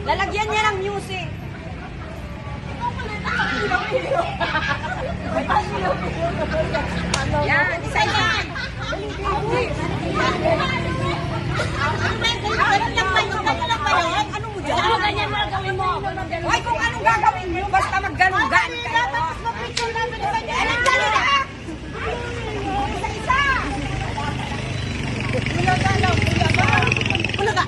Lalagyan niya ng music. Yan, isa-isa. Ano mo dyan? Ano ganyan mo gawin mo? Hoy, kung anong gagawin mo, basta mag-ganon-gan kayo. Alam ka nila! Isa-isa! Ulaga!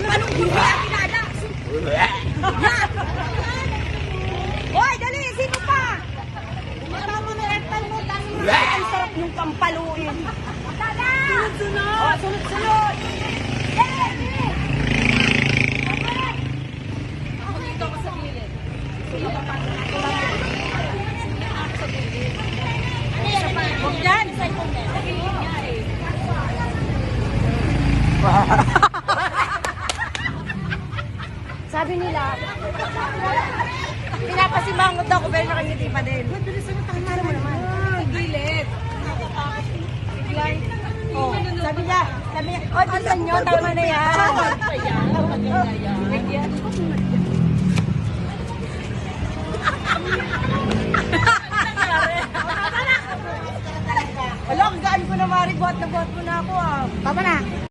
Anong hindi ang pinala? Hoy, dali! Sino pa? Tama na rektal mo. Ang sarap yung pampaluin. Sunod-sunod! Oh, sunod-sunod! Ako dito ako sa gilid. Huwag dyan! Sa gilid niya eh. Sabi nila, pinapasimangot ako pero nakangiti pa din. Ano mo naman? Sa gilid. Biglang, oh, sabi niya, oh, bilisan nyo, tama na yan. Tama na yan.